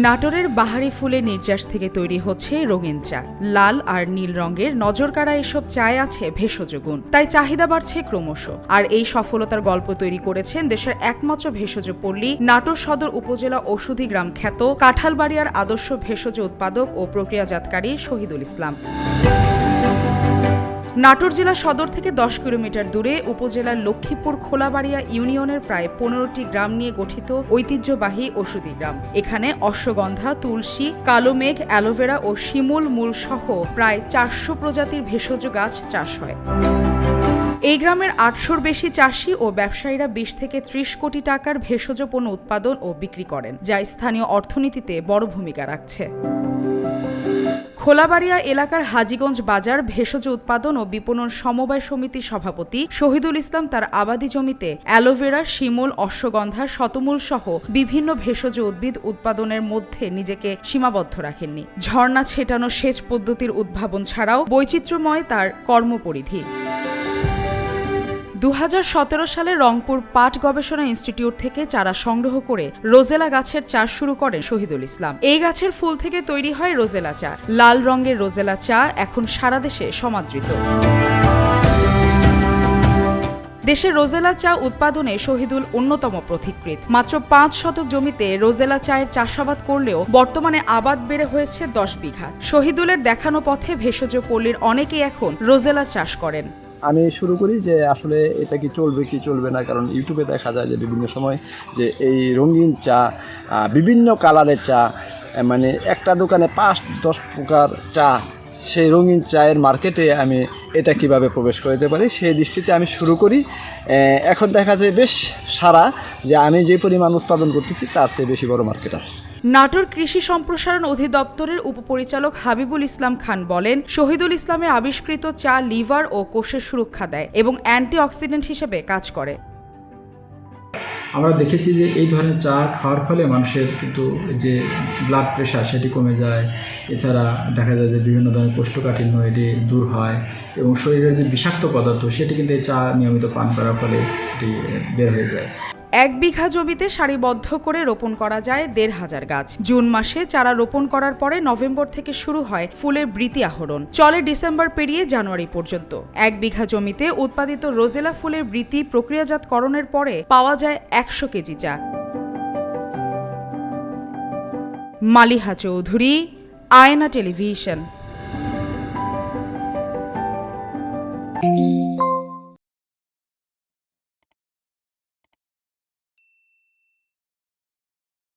নাটোরের বাহারি ফুলের নির্যাস থেকে তৈরি হচ্ছে রঙিন চা। লাল আর নীল রঙের নজরকাড়া এসব চায়ে আছে ভেষজ গুণ, তাই চাহিদা বাড়ছে ক্রমশ। আর এই সফলতার গল্প তৈরি করেছেন দেশের একমাত্র ভেষজ পল্লী নাটোর সদর উপজেলা ঔষধি গ্রাম খ্যাত কাঁঠালবাড়িয়ার আদর্শ ভেষজ উৎপাদক ও প্রক্রিয়াজাতকারী শহীদুল ইসলাম। নাটোর জেলা সদর থেকে 10 কিলোমিটার দূরে উপজেলার লক্ষ্মীপুর খোলাবাড়িয়া ইউনিয়নের প্রায় 15টি গ্রাম নিয়ে গঠিত ঐতিহ্যবাহী ঔষধি গ্রাম। এখানে অশ্বগন্ধা, তুলসী, কালো মেঘ, অ্যালোভেরা ও শিমুল মূল সহ প্রায় 400 প্রজাতির ভেষজ গাছ চাষ হয়। এই গ্রামের 800-র বেশি চাষি ও ব্যবসায়ীরা 20 থেকে 30 কোটি টাকার ভেষজ পণ্য উৎপাদন ও বিক্রি করেন, যা স্থানীয় অর্থনীতিতে বড় ভূমিকা রাখছে। খোলাবাড়িয়া এলাকার হাজীগঞ্জ বাজার ভেষজ উৎপাদন ও বিপণন সমবায় সমিতির সভাপতি শহীদুল ইসলাম তার আবাদি জমিতে অ্যালোভেরা, শিমুল, অশ্বগন্ধা, শতমূল সহ বিভিন্ন ভেষজ উদ্ভিদ উৎপাদনের মধ্যে নিজেকে সীমাবদ্ধ রাখেননি। ঝর্ণা ছেটানো সেচ পদ্ধতির উদ্ভাবন ছাড়াও বৈচিত্র্যময় তার কর্মপরিধি। 2017 সালে রংপুর পাট গবেষণা ইনস্টিটিউট থেকে চারা সংগ্রহ করে রোজেলা গাছের চাষ শুরু করেন শহীদুল ইসলাম। এই গাছের ফুল থেকে তৈরি হয় রোজেলা চা। লাল রঙের রোজেলা চা এখন সারা দেশে সমাদৃত। দেশে রোজেলা চা উৎপাদনে শহীদুল অন্যতম পথিকৃৎ। মাত্র 5 শতক জমিতে রোজেলা চায়ের চাষাবাদ করলেও বর্তমানে আবাদ বেড়ে হয়েছে 10 বিঘা। শহীদুলের দেখানো পথে ভেষজ পল্লীর অনেকেই এখন রোজেলা চাষ করেন। আমি শুরু করি যে আসলে এটা কি চলবে না, কারণ ইউটিউবে দেখা যায় যে বিভিন্ন সময় যে এই রঙিন চা, বিভিন্ন কালারের চা, মানে একটা দোকানে 5-10 প্রকার চা, সেই রঙিন চায়ের মার্কেটে আমি এটা কিভাবে প্রবেশ করতে পারি সেই দৃষ্টিতে আমি শুরু করি। এখন দেখা যায় বেশ সারা যে আমি যে পরিমাণ উৎপাদন করতেছি তার চেয়ে বেশি বড় মার্কেট আছে। নাটোর কৃষি সম্প্রসারণ অধিদপ্তরের উপপরিচালক হাবিবুল ইসলাম খান বলেন, শহীদুল ইসলামের আবিষ্কৃত চা লিভার ও কোষের সুরক্ষা দেয় এবং অ্যান্টিঅক্সিডেন্ট হিসেবে কাজ করে। আমরা দেখেছি যে এই ধরনের চা খাওয়ার ফলে মানুষের কিন্তু যে ব্লাড প্রেশার সেটি কমে যায়। এছাড়া দেখা যায় যে বিভিন্ন ধরনের কোষ্ঠকাঠিন্য এটি দূর হয় এবং শরীরের যে বিষাক্ত পদার্থ সেটি কিন্তু এই চা নিয়মিত পান করার ফলে এটি বের হয়ে যায়। 1 বিঘা জমিতে সারিবদ্ধ করে রোপণ করা যায় 1,500 গাছ। জুন মাসে চারা রোপণ করার পরে নভেম্বর থেকে শুরু হয় ফুলের বৃতি আহরণ, চলে ডিসেম্বর পেরিয়ে জানুয়ারি পর্যন্ত। 1 বিঘা জমিতে উৎপাদিত রোজেলা ফুলের বৃতি প্রক্রিয়াজাতকরণের পরে পাওয়া যায় 100 কেজি চা। মালিহা চৌধুরী, আয়না টেলিভিশন।